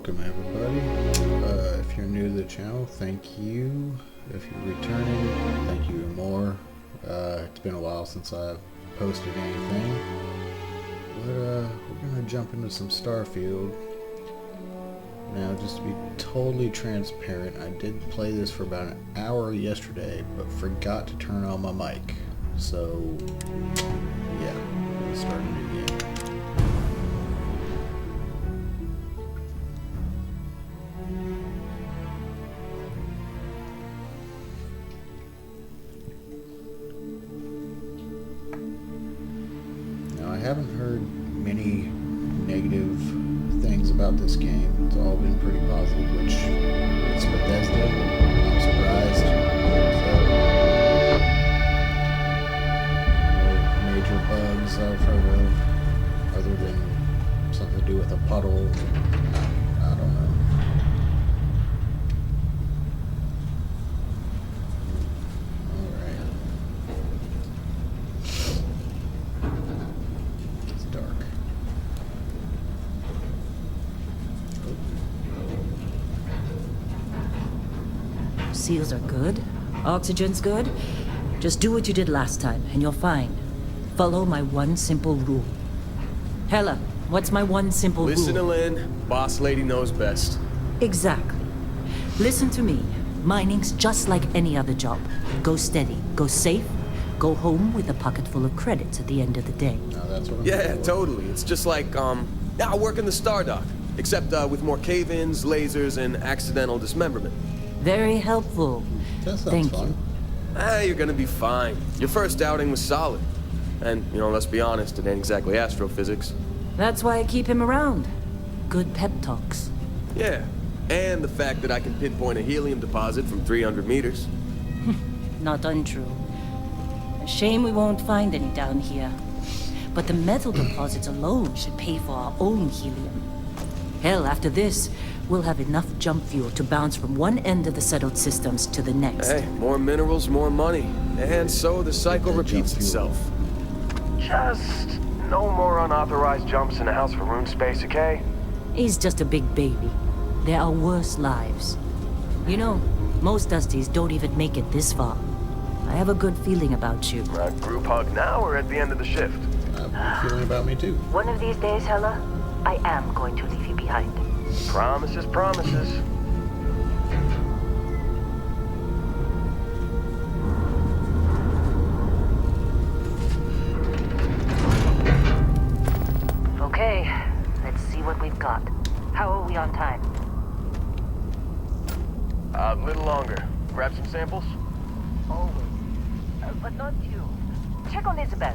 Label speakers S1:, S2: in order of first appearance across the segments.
S1: Welcome everybody. If you're new to the channel, thank you. If you're returning, thank you more. It's been a while since I've posted anything. But we're gonna jump into some Starfield. Now, just to be totally transparent, I did play this for about an hour yesterday, but forgot to turn on my mic. So, yeah, let's start a new game. Now, I haven't heard many negative things about this game. It's all been pretty positive, which it's Bethesda. I'm surprised. So, no major bugs I've heard of, other than something to do with a puddle. I don't know. Alright. It's dark.
S2: Seals are good. Oxygen's good. Just do what you did last time, and you're fine. Follow my one simple rule. Hella, what's my one simple rule?
S3: Listen to Lynn. Boss lady knows best.
S2: Exactly. Listen to me. Mining's just like any other job. Go steady, go safe, go home with a pocket full of credits at the end of the day.
S1: No, that's what I'm
S3: Yeah,
S1: looking for.
S3: totally. It's just like, I work in the Star Dock. Except, with more cave-ins, lasers, and accidental dismemberment.
S2: Very helpful.
S1: That sounds
S2: Thank
S1: fun.
S2: you.
S3: You're gonna be fine. Your first outing was solid. And, let's be honest, it ain't exactly astrophysics.
S2: That's why I keep him around. Good pep talks.
S3: Yeah. And the fact that I can pinpoint a helium deposit from 300 meters.
S2: Not untrue. A shame we won't find any down here. But the metal deposits alone should pay for our own helium. Hell, after this, we'll have enough jump fuel to bounce from one end of the settled systems to the next.
S3: Hey, more minerals, more money. And so the cycle
S1: Get that
S3: repeats
S1: jump fuel.
S3: itself.
S4: Just no more unauthorized jumps in the house for room space, okay?
S2: He's just a big baby. There are worse lives. You know, most Dusties don't even make it this far. I have a good feeling about you.
S4: Group hug now or at the end of the shift?
S1: I have a feeling about me too.
S2: One of these days, Hella, I am going to leave you behind.
S4: Promises, promises.
S2: Okay, let's see what we've got. How are we on time?
S4: A little longer. Grab some samples?
S2: Always. But not you. Check on Isabel.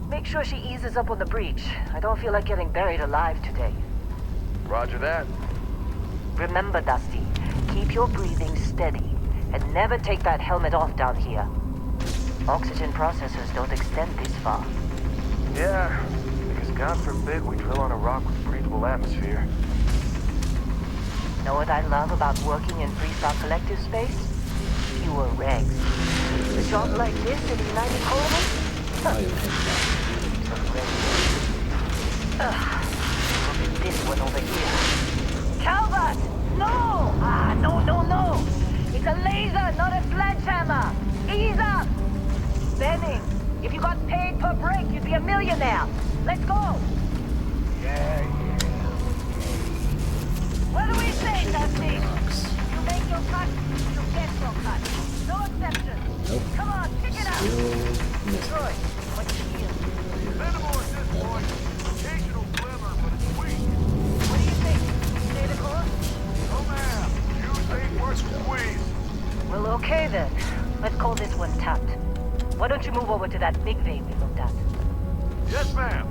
S2: Make sure she eases up on the breach. I don't feel like getting buried alive today.
S4: Roger that.
S2: Remember, Dusty, keep your breathing steady and never take that helmet off down here. Oxygen processors don't extend this far.
S4: Yeah, because God forbid we drill on a rock with breathable atmosphere.
S2: Know what I love about working in Freestar Collective space? Fewer regs. A job like this in the United Colony?
S1: I even hit
S2: Look at this one over here. Calvert! No! No. It's a laser, not a sledgehammer. Ease up! Benning, if you got paid per break, you'd be a millionaire. Let's go!
S4: Yeah.
S2: What do we say, Dusty?
S1: rocks.
S2: You make your cut, you get your cut. No exceptions.
S1: Nope.
S2: Come on, pick it up.
S1: Still missing.
S2: Good. What's the deal?
S4: Minimal at this point. Occasional glimmer, but it's weak.
S2: What do you think? Stay the course?
S4: Oh, man. Use ain't worth the squeeze.
S2: Well, okay then. Let's call this one tapped. Why don't you move over to that big vein we looked at?
S4: Yes, ma'am.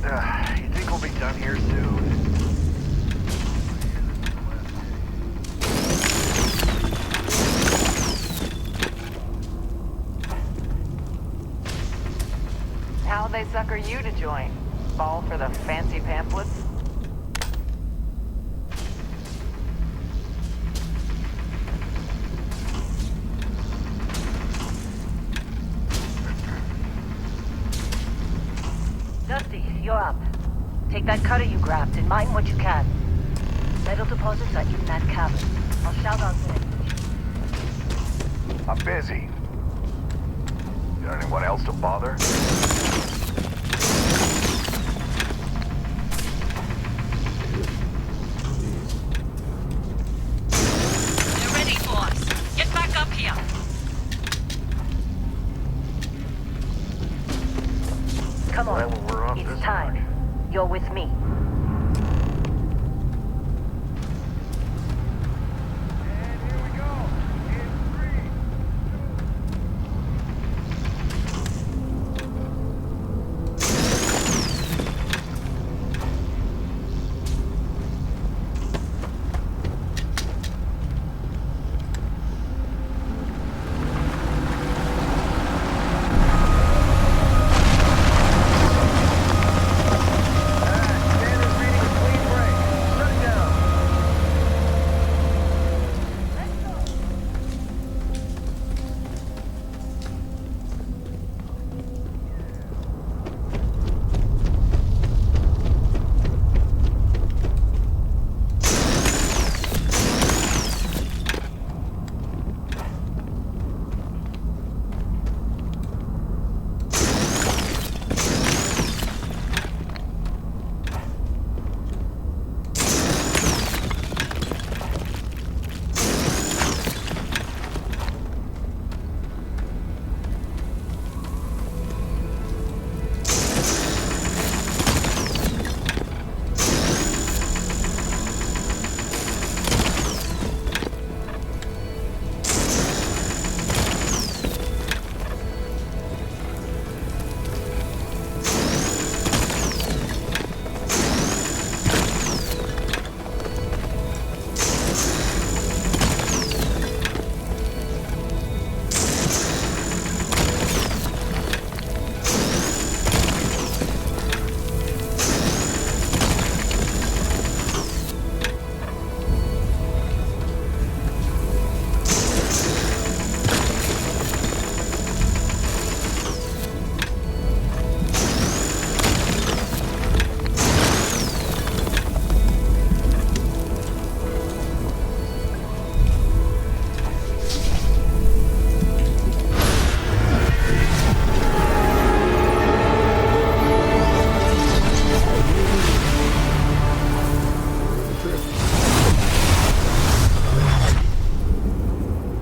S4: You think we'll be done here soon?
S5: How'd they sucker you to join? Fall for the fancy pamphlets? Take that cutter you grabbed and mine what you can. Metal deposits are in that cabin. I'll shout out when
S4: I'm busy. Got anyone else to bother?
S2: They're ready for us. Get back up here.
S5: Come on.
S4: Well, we're on
S5: It's
S4: this
S5: time.
S4: much.
S5: You're with me.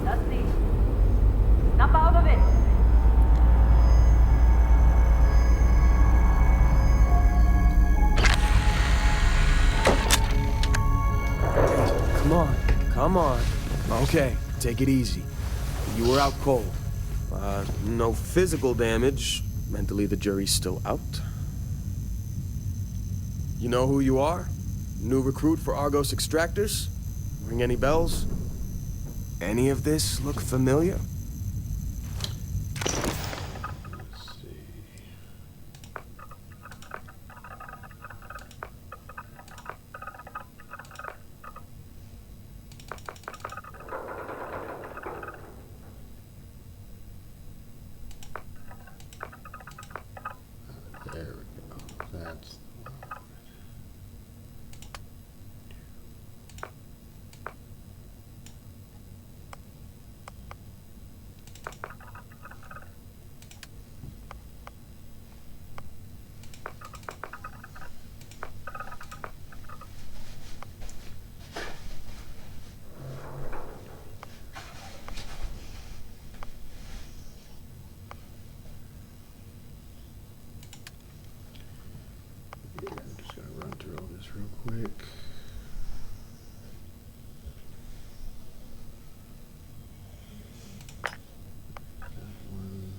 S5: Rusty, snap out of it.
S3: Come on, come on. Okay, take it easy. You were out cold. No physical damage. Mentally, the jury's still out. You know who you are? New recruit for Argos Extractors? Ring any bells? Any of this look familiar?
S1: Let's see. There we go. That's the one. Yeah, I'm just gonna run through all this real quick. That one.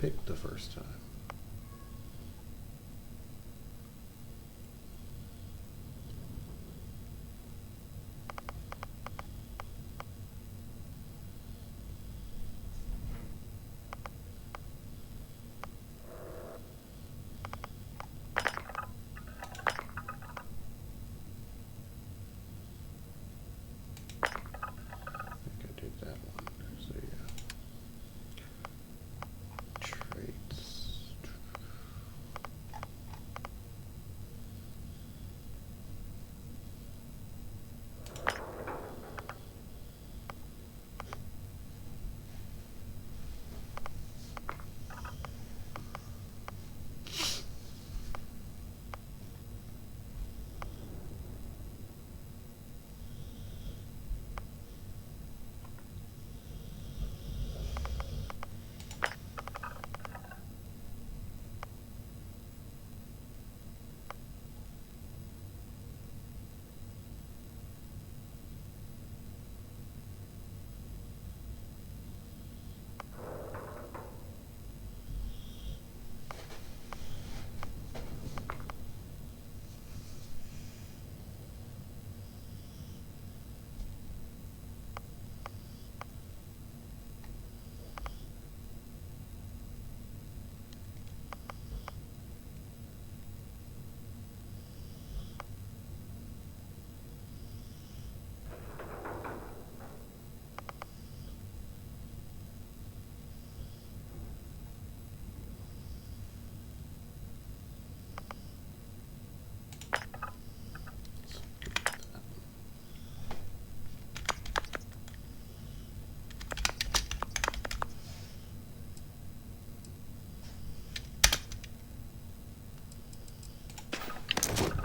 S1: picked the first time.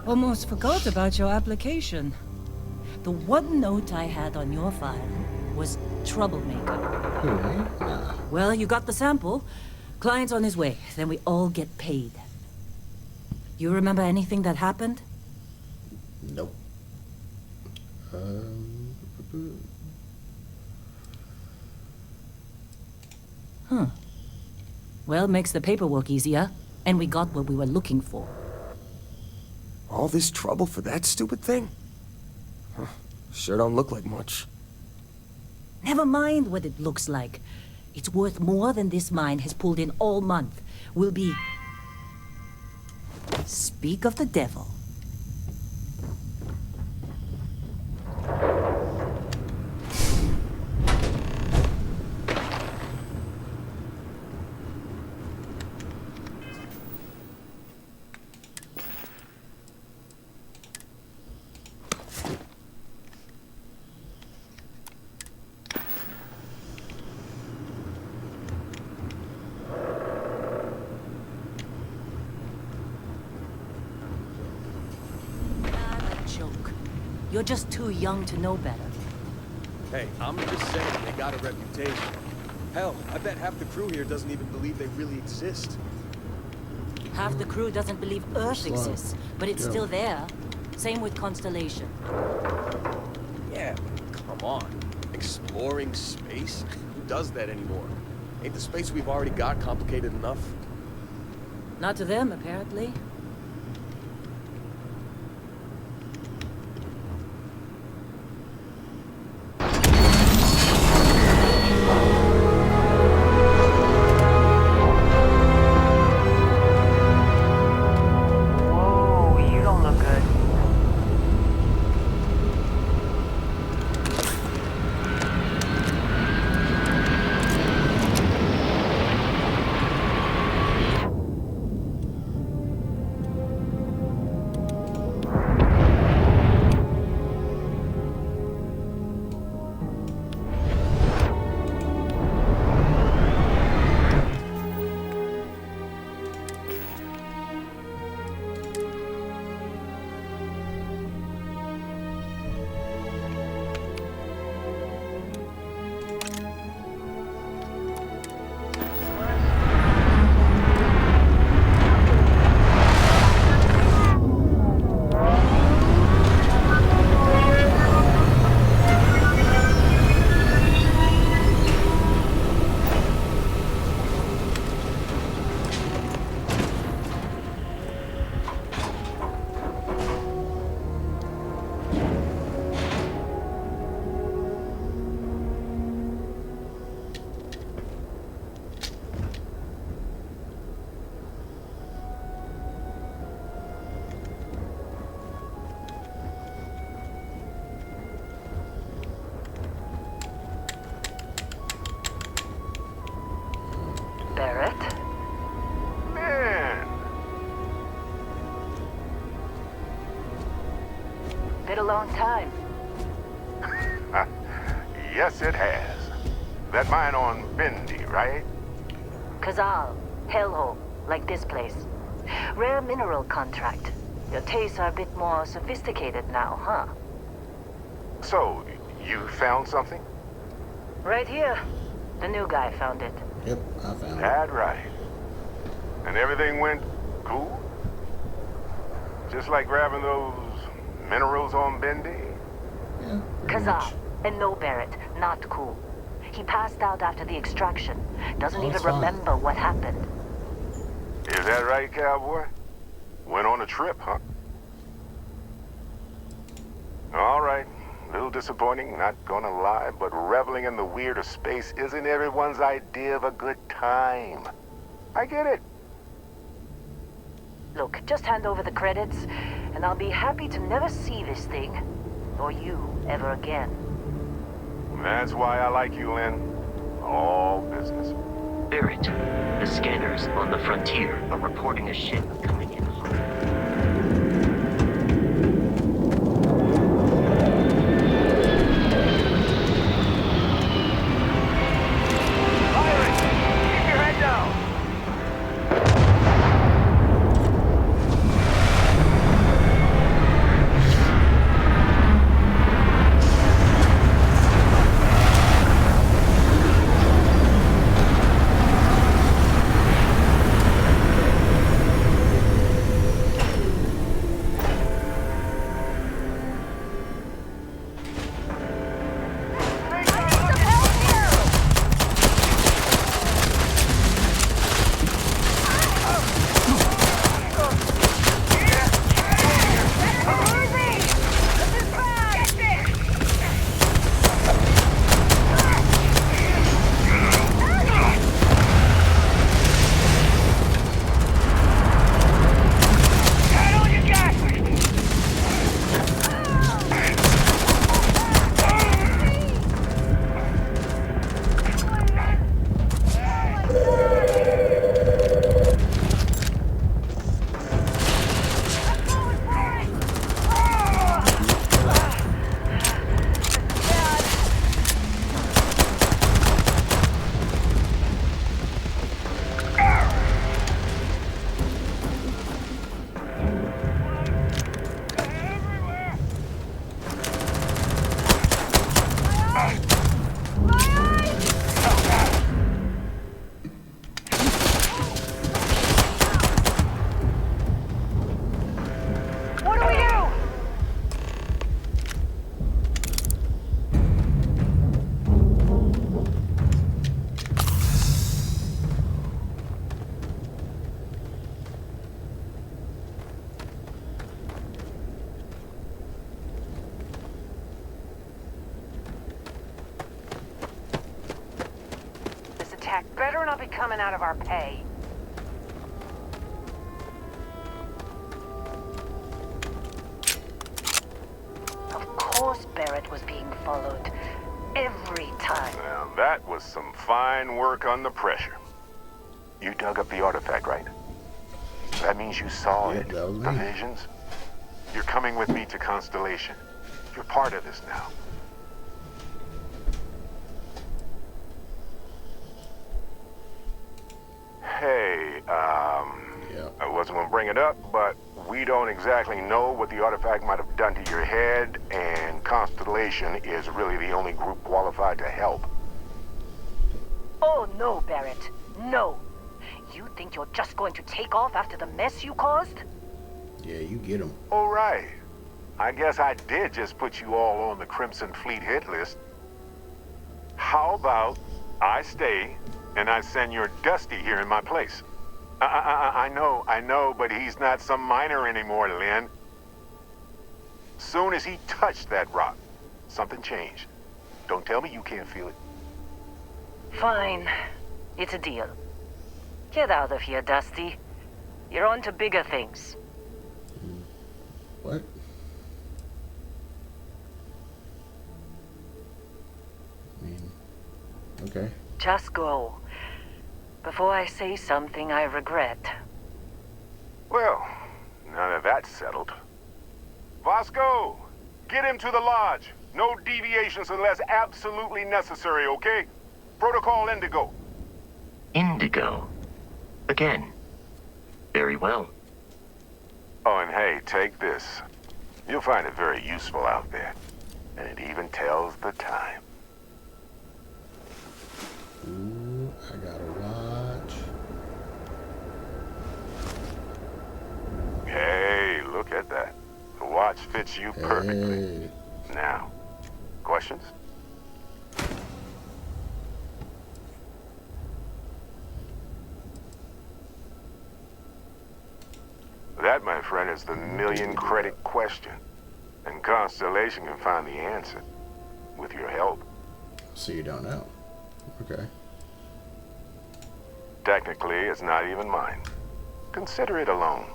S2: Almost forgot about your application. The one note I had on your file was troublemaker.
S1: Who, me? Nah.
S2: Well, you got the sample. Client's on his way. Then we all get paid. You remember anything that happened?
S1: Nope.
S2: Huh. Well, makes the paperwork easier. And we got what we were looking for.
S3: All this trouble for that stupid thing? Huh. Sure don't look like much.
S2: Never mind what it looks like. It's worth more than this mine has pulled in all month. We'll be... Speak of the devil. You're just too young to know better.
S3: Hey, I'm just saying they got a reputation. Hell, I bet half the crew here doesn't even believe they really exist.
S2: Half the crew doesn't believe Earth
S1: Slow.
S2: exists, but it's
S1: Go.
S2: still there. Same with Constellation.
S3: Yeah, but come on. Exploring space? Who does that anymore? Ain't the space we've already got complicated enough?
S2: Not to them, apparently.
S5: Whoa, you don't look good. Been a long time.
S6: Yes, it has. That mine on Bendy, right?
S5: Kazal, hellhole, like this place. Rare mineral contract. Your tastes are a bit more sophisticated now, huh?
S6: So, you found something?
S5: Right here. The new guy found it.
S1: Yep, I found it.
S6: That right. And everything went cool? Just like grabbing those minerals on Bendy?
S1: Yeah, pretty much.
S5: Kazal, and no Barrett, not cool. He passed out after the extraction. Doesn't
S1: Oh,
S5: even
S1: it's fine.
S5: remember what happened.
S6: Is that right, cowboy? Went on a trip, huh? All right. A little disappointing, not gonna lie, but reveling in the weird of space isn't everyone's idea of a good time. I get it.
S5: Look, just hand over the credits, and I'll be happy to never see this thing, or you, ever again.
S6: That's why I like you, Lynn. All business.
S7: Barrett, the scanners on the frontier are reporting a ship coming in hot.
S4: Pirates! Keep your head down! What do we do? This attack better not be coming out of our pay. Of course Barrett was being followed. Every time.
S6: Now, that was some fine work under pressure. You dug up the artifact, right? That means you saw
S1: Yeah,
S6: it.
S1: that was
S6: The
S1: me.
S6: visions. You're coming with me to Constellation. You're part of this now. Hey,
S1: Yeah.
S6: I wasn't gonna bring it up, but we don't exactly know what the artifact might have done to your head, and Constellation is really the only group qualified to help.
S5: Oh no, Barrett. No. You think you're just going to take off after the mess you caused?
S1: Yeah, you get them.
S6: All right. I guess I did just put you all on the Crimson Fleet hit list. How about I stay and I send your Dusty here in my place? I know, but he's not some miner anymore, Lynn. Soon as he touched that rock, something changed. Don't tell me you can't feel it.
S5: Fine. It's a deal. Get out of here, Dusty. You're on to bigger things.
S1: What? I mean, okay.
S5: Just go. Before I say something I regret.
S6: Well, now that that's settled. Vasco, Get him to the lodge. No deviations unless absolutely necessary, okay? Protocol Indigo.
S7: Indigo. Again. Very well.
S6: Oh, and hey, take this. You'll find it very useful out there. And it even tells the time.
S1: Ooh, I got a watch.
S6: Hey, look at that. The watch fits you perfectly.
S1: Hey.
S6: Now, questions? That, my friend, is the million-credit question. And Constellation can find the answer. With your help.
S1: So you don't know. Okay.
S6: Technically, it's not even mine. Consider it a loan.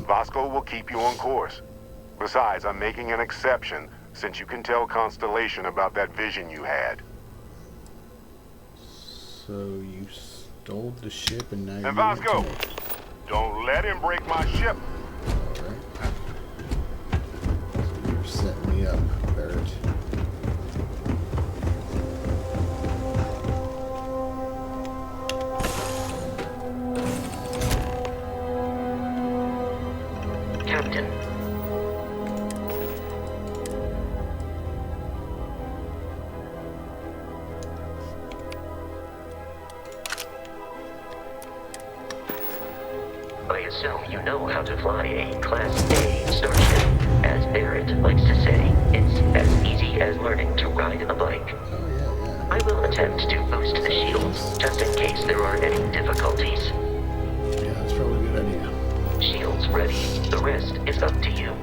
S6: Vasco will keep you on course. Besides, I'm making an exception since you can tell Constellation about that vision you had.
S1: So you stole the ship and now you're
S6: And Vasco,
S1: giving it to me.
S6: don't let him break my ship.
S1: Alright. So you're setting me up, Barrett.
S7: Captain. I assume you know how to fly a Class A starship. As Barrett likes to say, it's as easy as learning to ride a bike.
S1: Oh yeah, yeah.
S7: I will attempt to boost the shields, just in case there are any difficulties.
S1: Yeah, that's probably a good idea.
S7: Shields ready. The rest is up to you.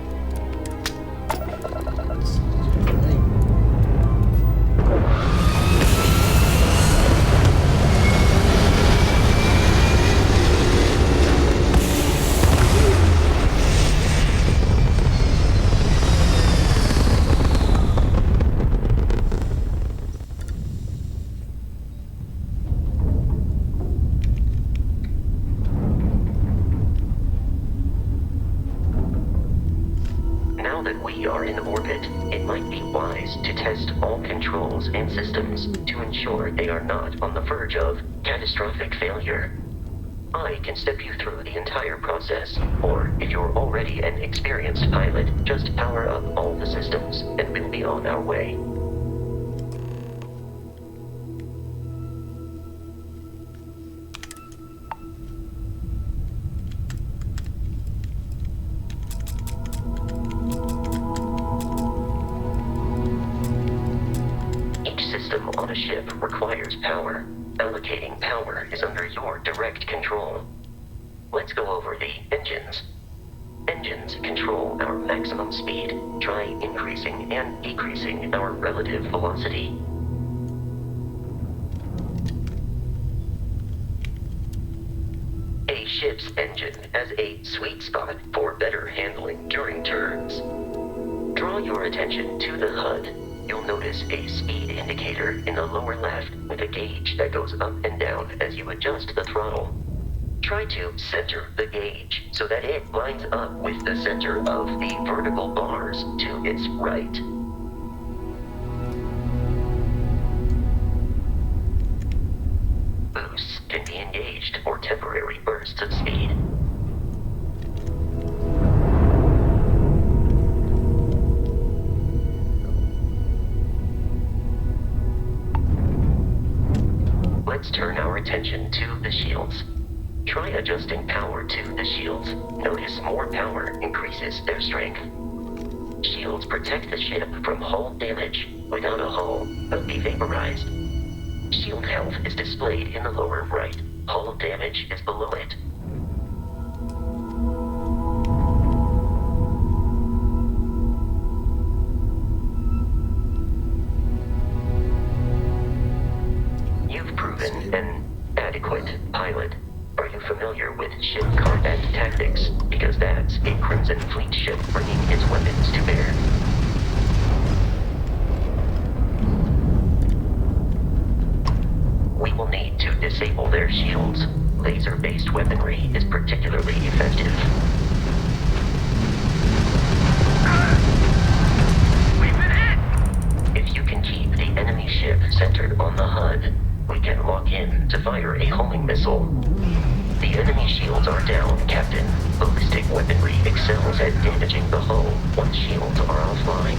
S1: Sounds good to me.
S7: Now that we are in orbit, it might be wise to test all controls and systems to ensure they are not on the verge of catastrophic failure. I can step you through the entire process, or if you're already an experienced pilot, just power up all the systems and we'll be on our way. Each system on a ship requires power. Allocating power is under your direct control. Let's go over the engines. Engines control our maximum speed. Try increasing and decreasing our relative velocity. A ship's engine has a sweet spot for better handling during turns. Draw your attention to the HUD. You'll notice a speed indicator in the lower left with a gauge that goes up and down as you adjust the throttle. Try to center the gauge so that it lines up with the center of the vertical bars to its right. Boosts can be engaged for temporary bursts of speed. Let's turn our attention to the shields. Try adjusting power to the shields. Notice more power increases their strength. Shields protect the ship from hull damage. Without a hull, they'll be vaporized. Shield health is displayed in the lower right. Hull damage is below it. You've proven an adequate pilot. Are you familiar with ship combat tactics? Because that's a Crimson Fleet ship bringing its weapons to bear. We will need to disable their shields. Laser-based weaponry is particularly effective. position to fire a homing missile. The enemy shields are down, Captain. Ballistic weaponry excels at damaging the hull once shields are offline.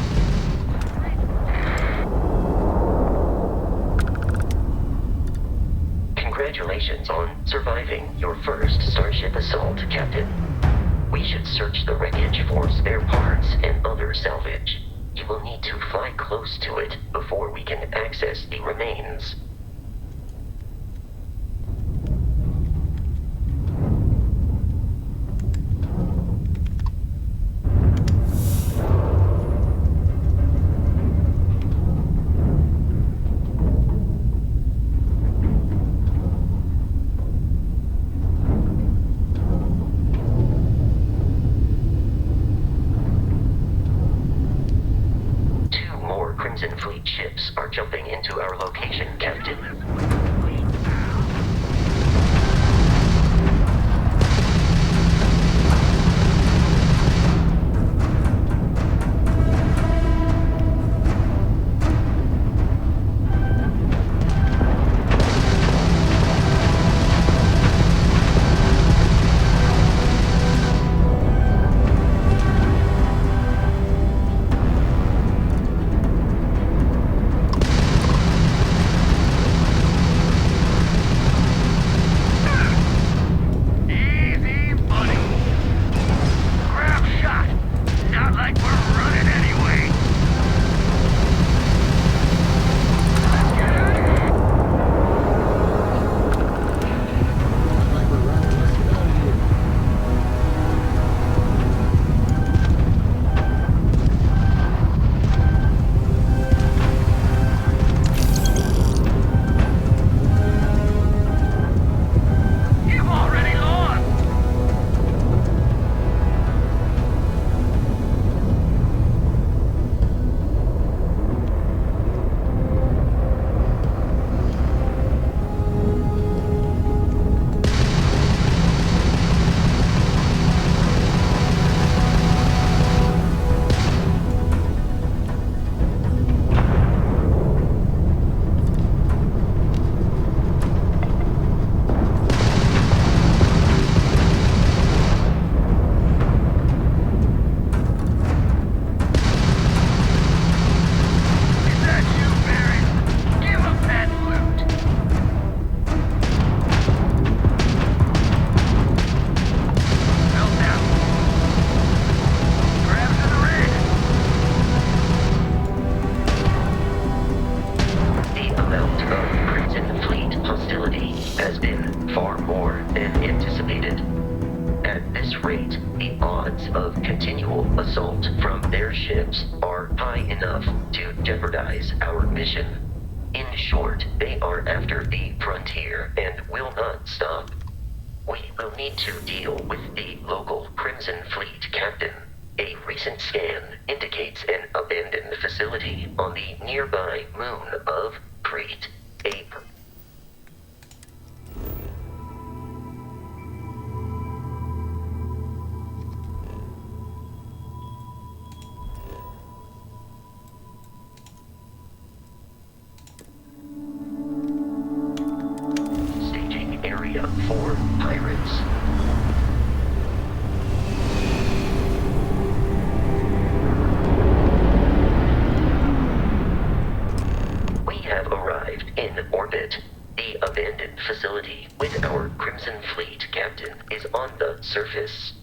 S7: Congratulations on surviving your first Starship assault, Captain. We should search the wreckage for spare parts and other salvage. You will need to fly close to it before we can access the remains. Crimson Fleet ships are jumping into our location, Captain. Assault from their ships are high enough to jeopardize our mission. In short, they are after the frontier and will not stop. We will need to deal with the local Crimson Fleet captain. A recent scan indicates an abandoned facility on the nearby moon of Crete. For pirates. We have arrived in orbit. The abandoned facility with our Crimson Fleet captain is on the surface.